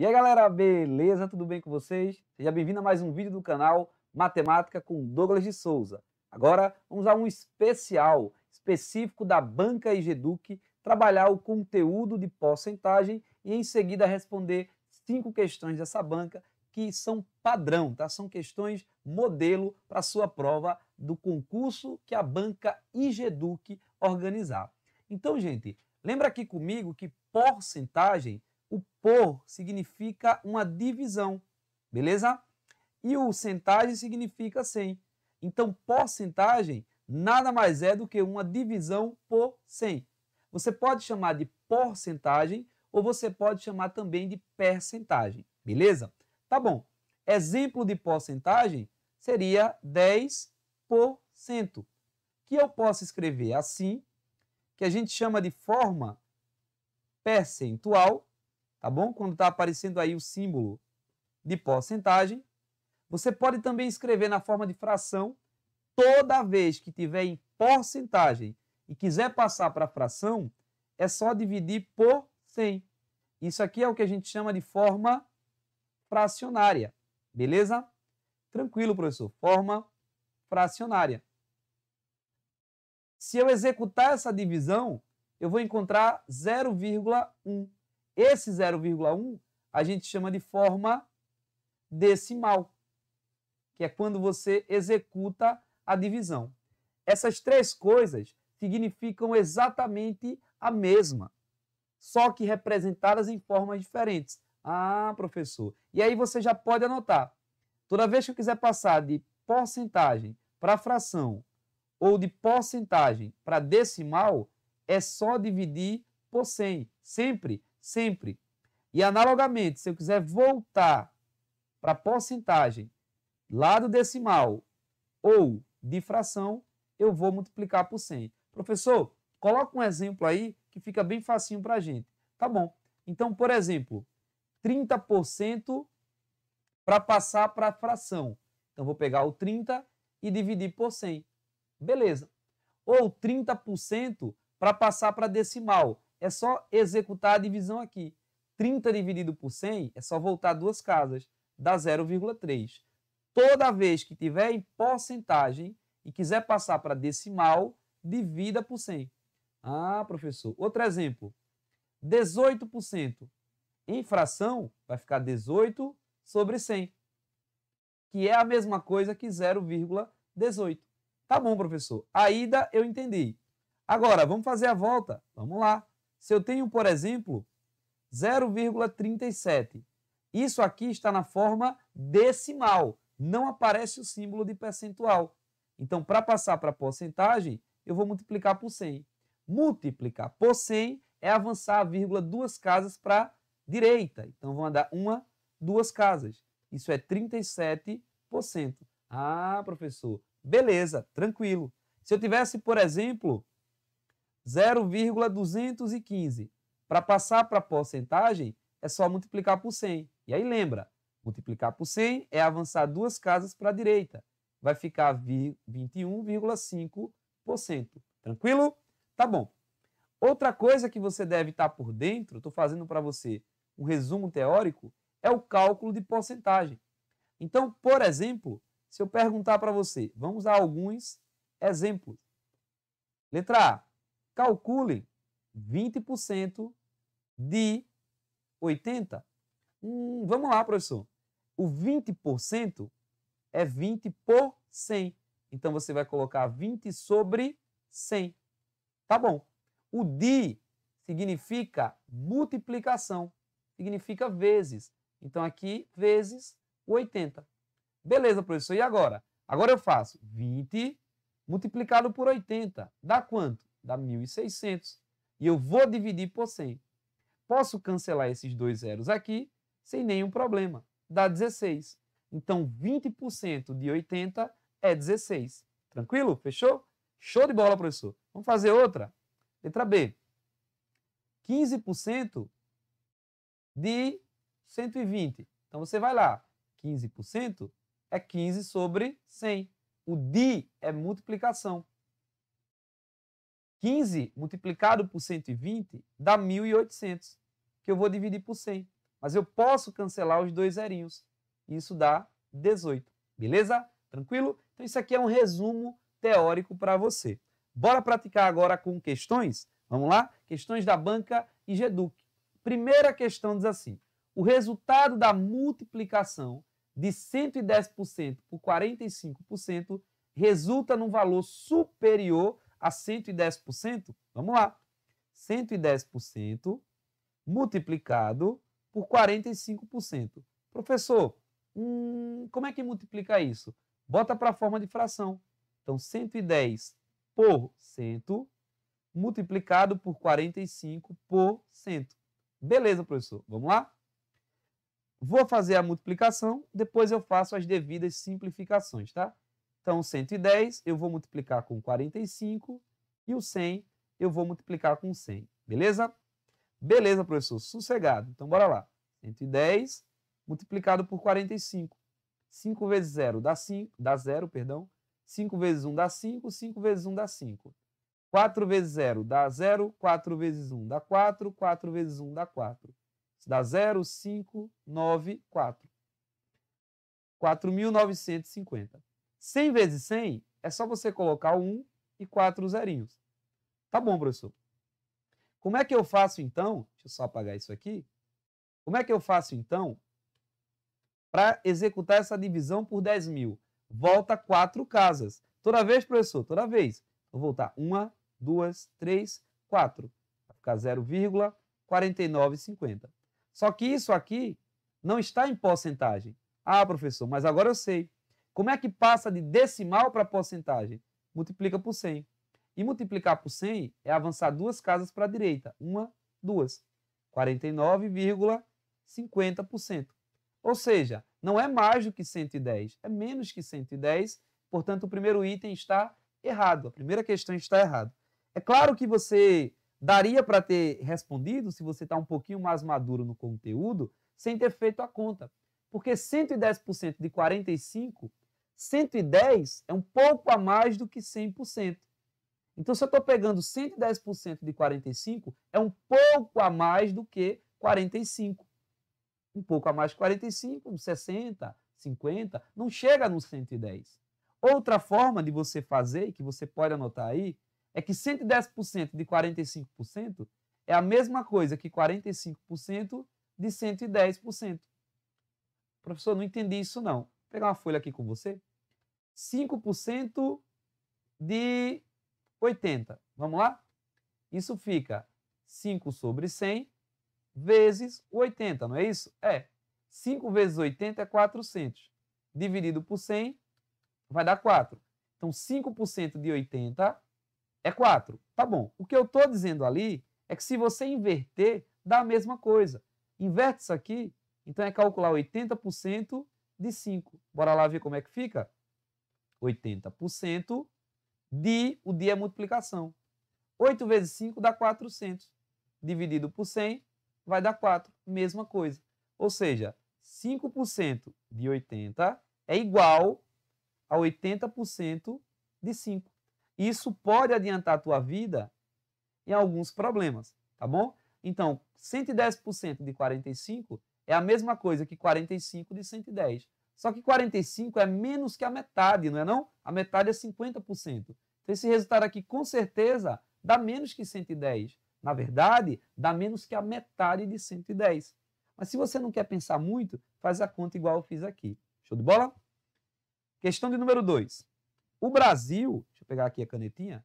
E aí galera, beleza? Tudo bem com vocês? Seja bem-vindo a mais um vídeo do canal Matemática com Douglas de Souza. Agora vamos a um especial específico da Banca IGEDUC, trabalhar o conteúdo de porcentagem e em seguida responder 5 questões dessa banca que são padrão, tá? São questões modelo para a sua prova do concurso que a Banca IGEDUC organizar. Então, gente, lembra aqui comigo que porcentagem, o por significa uma divisão, beleza? E o centagem significa 100. Então, porcentagem nada mais é do que uma divisão por 100. Você pode chamar de porcentagem ou você pode chamar também de percentagem, beleza? Tá bom. Exemplo de porcentagem seria 10%, que eu posso escrever assim, que a gente chama de forma percentual, tá bom? Quando está aparecendo aí o símbolo de porcentagem. Você pode também escrever na forma de fração. Toda vez que tiver em porcentagem e quiser passar para fração, é só dividir por 100. Isso aqui é o que a gente chama de forma fracionária, beleza? Tranquilo, professor. Forma fracionária. Se eu executar essa divisão, eu vou encontrar 0,1. Esse 0,1 a gente chama de forma decimal, que é quando você executa a divisão. Essas três coisas significam exatamente a mesma, só que representadas em formas diferentes. Ah, professor. E aí você já pode anotar. Toda vez que eu quiser passar de porcentagem para fração ou de porcentagem para decimal, é só dividir por 100. Sempre, sempre. E analogamente, se eu quiser voltar para porcentagem lá do decimal ou de fração, eu vou multiplicar por 100. Professor, coloca um exemplo aí que fica bem facinho para a gente. Tá bom. Então, por exemplo, 30% para passar para a fração. Então, vou pegar o 30 e dividir por 100. Beleza. Ou 30% para passar para decimal. É só executar a divisão aqui. 30 dividido por 100 é só voltar duas casas, dá 0,3. Toda vez que tiver em porcentagem e quiser passar para decimal, divida por 100. Ah, professor. Outro exemplo. 18%. Em fração, vai ficar 18 sobre 100, que é a mesma coisa que 0,18. Tá bom, professor. A ida eu entendi. Agora, vamos fazer a volta. Vamos lá. Se eu tenho, por exemplo, 0,37, isso aqui está na forma decimal. Não aparece o símbolo de percentual. Então, para passar para porcentagem, eu vou multiplicar por 100. Multiplicar por 100 é avançar a vírgula duas casas para a direita. Então, vou andar uma, duas casas. Isso é 37%. Ah, professor, beleza, tranquilo. Se eu tivesse, por exemplo, 0,215, para passar para a porcentagem, é só multiplicar por 100. E aí lembra, multiplicar por 100 é avançar duas casas para a direita. Vai ficar 21,5%. Tranquilo? Tá bom. Outra coisa que você deve estar por dentro, estou fazendo para você um resumo teórico, é o cálculo de porcentagem. Então, por exemplo, se eu perguntar para você, vamos a alguns exemplos. Letra A, calcule 20% de 80. Vamos lá, professor. O 20% é 20 por 100. Então, você vai colocar 20 sobre 100. Tá bom. O de significa multiplicação, significa vezes. Então, aqui, vezes 80. Beleza, professor. E agora? Agora eu faço 20 multiplicado por 80. Dá quanto? Dá 1.600. E eu vou dividir por 100. Posso cancelar esses dois zeros aqui sem nenhum problema. Dá 16. Então, 20% de 80 é 16. Tranquilo? Fechou? Show de bola, professor. Vamos fazer outra? Letra B. 15% de 120. Então, você vai lá. 15% é 15 sobre 100. O de é multiplicação. 15 multiplicado por 120 dá 1.800, que eu vou dividir por 100. mas eu posso cancelar os 2 zerinhos. Isso dá 18. Beleza? Tranquilo? Então isso aqui é um resumo teórico para você. Bora praticar agora com questões? Vamos lá? Questões da banca IGEDUC. Primeira questão diz assim: o resultado da multiplicação de 110% por 45% resulta num valor superior a 110%? Vamos lá. 110% multiplicado por 45%. Professor, como é que multiplica isso? Bota para a forma de fração. Então, 110 por 100 multiplicado por 45%. Beleza, professor. Vamos lá? Vou fazer a multiplicação, depois eu faço as devidas simplificações, tá? Então, 110 eu vou multiplicar com 45 e o 100 eu vou multiplicar com 100. Beleza? Beleza, professor. Sossegado. Então, bora lá. 110 multiplicado por 45. 5 vezes 0 dá 5, dá 0, perdão. 5 vezes 1 dá 5, 5 vezes 1 dá 5. 4 vezes 0 dá 0, 4 vezes 1 dá 4, 4 vezes 1 dá 4. Isso dá 0, 5, 9, 4. 4.950. 100 vezes 100 é só você colocar o 1 e 4 zerinhos. Tá bom, professor. Como é que eu faço então? Deixa eu só apagar isso aqui. Como é que eu faço então para executar essa divisão por 10.000? Volta 4 casas. Toda vez, professor? Toda vez. Vou voltar 1, 2, 3, 4. Vai ficar 0,4950. Só que isso aqui não está em porcentagem. Ah, professor, mas agora eu sei. Como é que passa de decimal para porcentagem? Multiplica por 100. E multiplicar por 100 é avançar 2 casas para a direita. 1, 2. 49,50%. Ou seja, não é mais do que 110, é menos que 110, portanto o primeiro item está errado, a primeira questão está errada. É claro que você daria para ter respondido, se você está um pouquinho mais maduro no conteúdo, sem ter feito a conta. Porque 110% de 45, 110 é um pouco a mais do que 100%. Então, se eu estou pegando 110% de 45, é um pouco a mais do que 45. Um pouco a mais de 45, uns 60, 50, não chega nos 110. Outra forma de você fazer, que você pode anotar aí, é que 110% de 45% é a mesma coisa que 45% de 110%. Professor, não entendi isso não. Vou pegar uma folha aqui com você. 5% de 80. Vamos lá? Isso fica 5 sobre 100 vezes 80, não é isso? É. 5 vezes 80 é 400. Dividido por 100 vai dar 4. Então, 5% de 80 é 4. Tá bom. O que eu estou dizendo ali é que se você inverter, dá a mesma coisa. Inverte isso aqui, então é calcular 80% de 5. Bora lá ver como é que fica? 80% de, o de é multiplicação. 8 vezes 5 dá 400. Dividido por 100 vai dar 4. Mesma coisa. Ou seja, 5% de 80 é igual a 80% de 5. Isso pode adiantar a tua vida em alguns problemas, tá bom? Então, 110% de 45 é a mesma coisa que 45 de 110. Só que 45 é menos que a metade, não é não? A metade é 50%. Então, esse resultado aqui, com certeza, dá menos que 110. Na verdade, dá menos que a metade de 110. Mas se você não quer pensar muito, faz a conta igual eu fiz aqui. Show de bola? Questão de número 2. O Brasil, deixa eu pegar aqui a canetinha,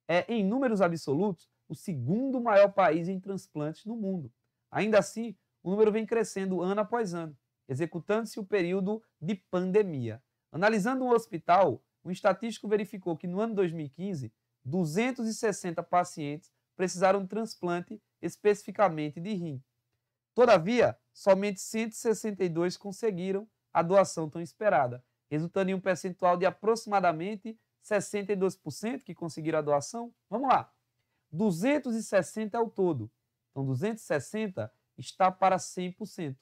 é, em números absolutos, o segundo maior país em transplantes no mundo. Ainda assim, o número vem crescendo ano após ano, executando-se o período de pandemia. Analisando um hospital, um estatístico verificou que no ano 2015, 260 pacientes precisaram de transplante especificamente de rim. Todavia, somente 162 conseguiram a doação tão esperada, resultando em um percentual de aproximadamente 62% que conseguiram a doação. Vamos lá. 260 é o todo. Então, 260 está para 100%.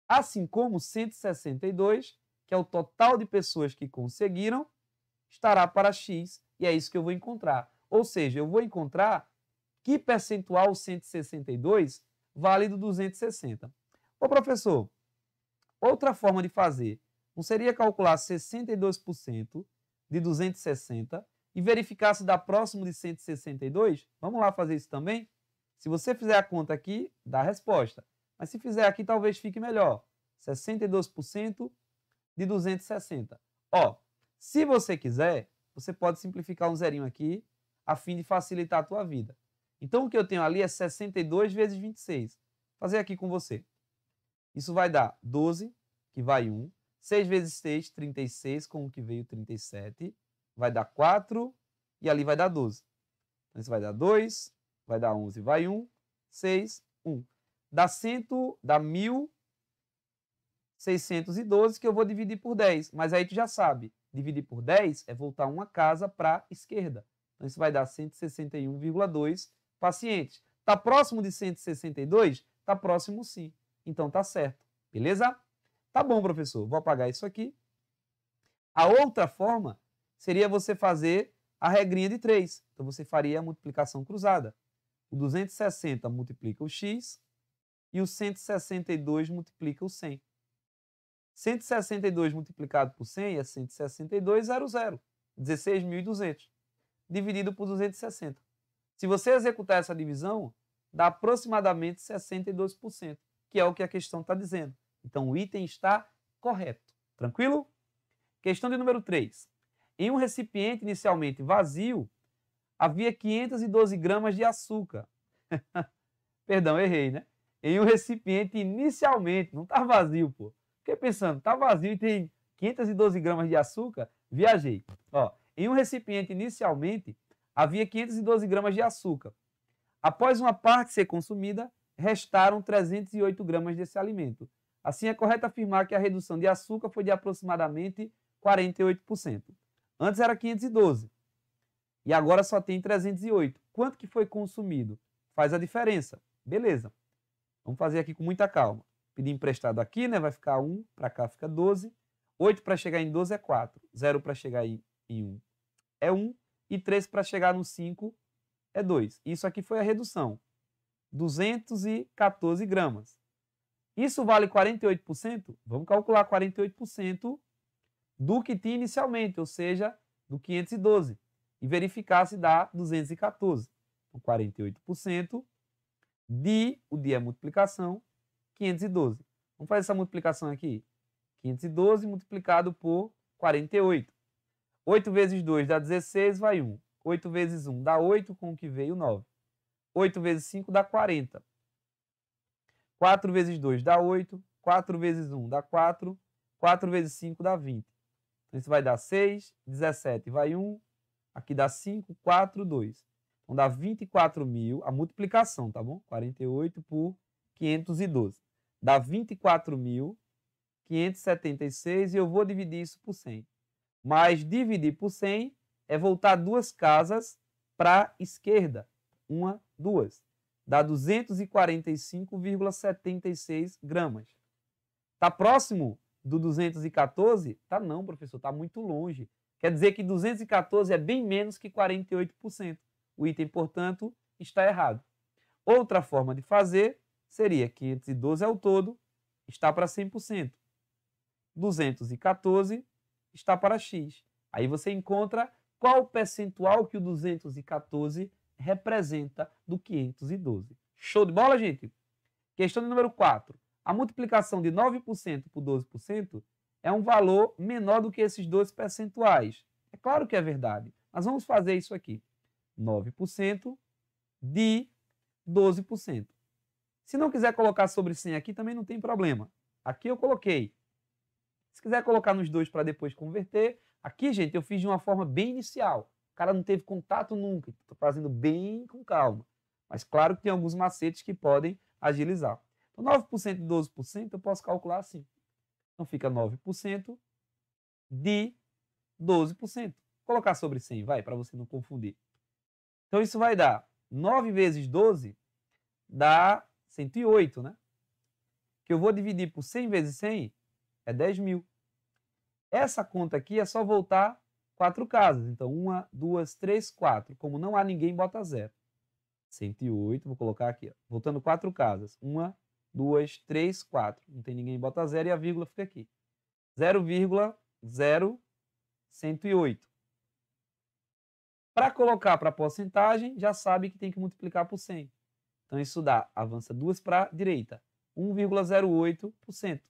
Assim como 162, que é o total de pessoas que conseguiram, estará para X, e é isso que eu vou encontrar. Ou seja, eu vou encontrar que percentual 162 vale do 260. Ô, professor, outra forma de fazer, não seria calcular 62% de 260 e verificar se dá próximo de 162? Vamos lá fazer isso também? Se você fizer a conta aqui, dá a resposta. Mas se fizer aqui, talvez fique melhor. 62% de 260. Ó, se você quiser, você pode simplificar um zerinho aqui, a fim de facilitar a tua vida. Então, o que eu tenho ali é 62 vezes 26. Vou fazer aqui com você. Isso vai dar 12, que vai 1. 6 vezes 6, 36, com o que veio 37. Vai dar 4 e ali vai dar 12. Então, isso vai dar 2, vai dar 11, vai 1, 6, 1. Dá 1.612, que eu vou dividir por 10. Mas aí tu já sabe, dividir por 10 é voltar uma casa para a esquerda. Então, isso vai dar 161,2 pacientes. Está próximo de 162? Está próximo sim. Então, tá certo. Beleza? Tá bom, professor. Vou apagar isso aqui. A outra forma seria você fazer a regrinha de 3. Então, você faria a multiplicação cruzada. O 260 multiplica o x e o 162 multiplica o 100. 162 multiplicado por 100 é 162,00. 16.200. Dividido por 260. Se você executar essa divisão, dá aproximadamente 62%, que é o que a questão está dizendo. Então, o item está correto. Tranquilo? Questão de número 3. Em um recipiente inicialmente vazio, havia 512 gramas de açúcar. Perdão, errei, né? Em um recipiente inicialmente, não está vazio, pô. Fiquei pensando, está vazio e tem 512 gramas de açúcar? Viajei. Ó, em um recipiente inicialmente, havia 512 gramas de açúcar. Após uma parte ser consumida, restaram 308 gramas desse alimento. Assim, é correto afirmar que a redução de açúcar foi de aproximadamente 48%. Antes era 512 e agora só tem 308. Quanto que foi consumido? Faz a diferença. Beleza. Vamos fazer aqui com muita calma. Pedir emprestado aqui, né? Vai ficar 1, para cá fica 12. 8 para chegar em 12 é 4. 0 para chegar em 1 é 1. E 3 para chegar no 5 é 2. Isso aqui foi a redução. 214 gramas. Isso vale 48%? Vamos calcular 48% do que tinha inicialmente, ou seja, do 512. E verificar se dá 214. Então, 48% o dia é multiplicação, 512. Vamos fazer essa multiplicação aqui. 512 multiplicado por 48. 8 vezes 2 dá 16, vai 1. 8 vezes 1 dá 8, com o que veio 9. 8 vezes 5 dá 40. 4 vezes 2 dá 8. 4 vezes 1 dá 4. 4 vezes 5 dá 20. Então, isso vai dar 6. 17 vai 1. Aqui dá 5, 4, 2. Então, dá 24.000, a multiplicação, tá bom? 48 por 512. Dá 24.576 e eu vou dividir isso por 100. Mas dividir por 100 é voltar 2 casas para a esquerda. 1, 2. Dá 245,76 gramas. Está próximo do 214? Tá não, professor, está muito longe. Quer dizer que 214 é bem menos que 48%. O item, portanto, está errado. Outra forma de fazer seria 512 ao todo, está para 100%. 214 está para x. Aí você encontra qual o percentual que o 214 representa do 512. Show de bola, gente? Questão de número 4. A multiplicação de 9% por 12% é um valor menor do que esses dois percentuais. É claro que é verdade, mas vamos fazer isso aqui. 9% de 12%. Se não quiser colocar sobre 100 aqui, também não tem problema. Aqui eu coloquei. Se quiser colocar nos dois para depois converter, aqui, gente, eu fiz de uma forma bem inicial. O cara não teve contato nunca. Estou fazendo bem com calma. Mas claro que tem alguns macetes que podem agilizar. Então, 9% de 12% eu posso calcular assim. Então, fica 9% de 12%. Vou colocar sobre 100, vai, para você não confundir. Então, isso vai dar 9 vezes 12 dá 108, né? Que eu vou dividir por 100 vezes 100 é 10.000. Essa conta aqui é só voltar 4 casas. Então, 1, 2, 3, 4. Como não há ninguém, bota 0. 108, vou colocar aqui, ó, voltando 4 casas. 1, 2, 3, 4. Não tem ninguém, bota 0 e a vírgula fica aqui. 0,0108. Para colocar para a porcentagem, já sabe que tem que multiplicar por 100. Então, isso dá, avança 2 para a direita, 1,08%.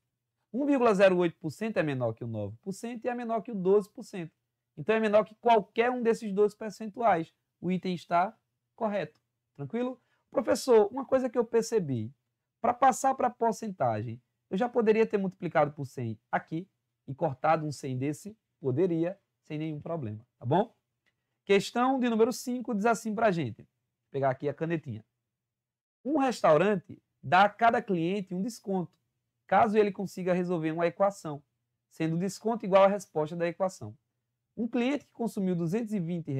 1,08% é menor que o 9% e é menor que o 12%. Então, é menor que qualquer um desses dois percentuais. O item está correto. Tranquilo? Professor, uma coisa que eu percebi, para passar para a porcentagem, eu já poderia ter multiplicado por 100 aqui e cortado um 100 desse? Poderia, sem nenhum problema, tá bom? Questão de número 5 diz assim para a gente. Vou pegar aqui a canetinha. Um restaurante dá a cada cliente um desconto, caso ele consiga resolver uma equação, sendo o desconto igual à resposta da equação. Um cliente que consumiu R$ 220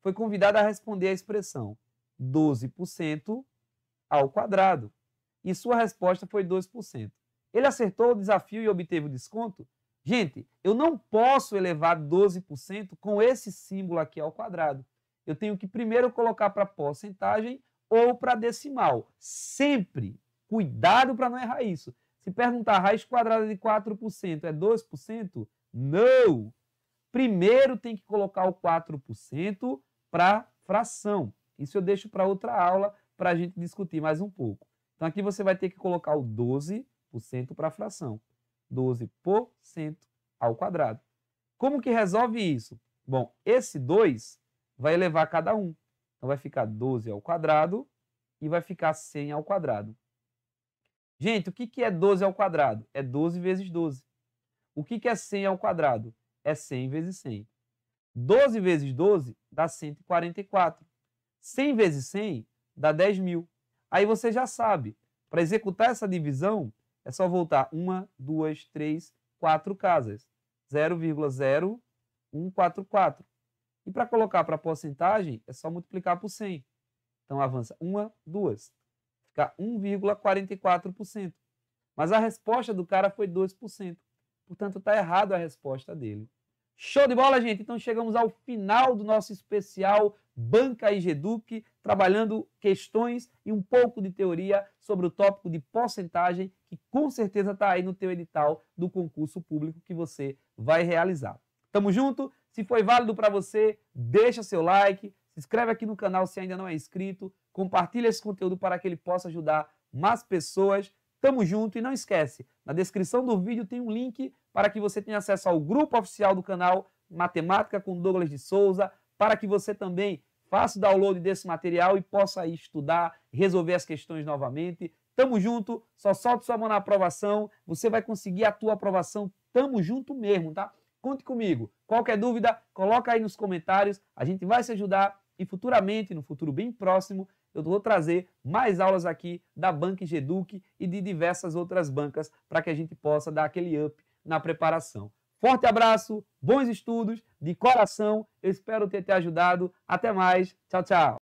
foi convidado a responder a expressão 12% ao quadrado, e sua resposta foi 2%. Ele acertou o desafio e obteve o desconto? Gente, eu não posso elevar 12% com esse símbolo aqui ao quadrado. Eu tenho que primeiro colocar para porcentagem ou para decimal. Sempre, cuidado para não errar isso. Se perguntar a raiz quadrada de 4% é 2%? Não! Primeiro tem que colocar o 4% para fração. Isso eu deixo para outra aula para a gente discutir mais um pouco. Então aqui você vai ter que colocar o 12% para fração. 12% ao quadrado. Como que resolve isso? Bom, esse 2 vai elevar cada um. Então vai ficar 12 ao quadrado e vai ficar 100 ao quadrado. Gente, o que é 12 ao quadrado? É 12 vezes 12. O que é 100 ao quadrado? É 100 vezes 100. 12 vezes 12 dá 144. 100 vezes 100 dá 10.000. Aí você já sabe, para executar essa divisão, é só voltar 1, 2, 3, 4 casas. 0,0144. E para colocar para a porcentagem, é só multiplicar por 100. Então, avança 1, 2. Fica 1,44%. Mas a resposta do cara foi 2%. Portanto, está errado a resposta dele. Show de bola, gente? Então, chegamos ao final do nosso especial Banca IGEDUC, trabalhando questões e um pouco de teoria sobre o tópico de porcentagem, que com certeza está aí no teu edital do concurso público que você vai realizar. Tamo junto? Se foi válido para você, deixa seu like, se inscreve aqui no canal se ainda não é inscrito, compartilha esse conteúdo para que ele possa ajudar mais pessoas. Tamo junto e não esquece, na descrição do vídeo tem um link para que você tenha acesso ao grupo oficial do canal Matemática com Douglas de Souza, para que você também faça o download desse material e possa aí estudar, resolver as questões novamente. Tamo junto, só solte sua mão na aprovação, você vai conseguir a tua aprovação, tamo junto mesmo, tá? Conte comigo. Qualquer dúvida, coloca aí nos comentários, a gente vai se ajudar e futuramente, no futuro bem próximo, eu vou trazer mais aulas aqui da Banca IGEDUC e de diversas outras bancas para que a gente possa dar aquele up na preparação. Forte abraço, bons estudos, de coração, eu espero ter te ajudado. Até mais, tchau, tchau.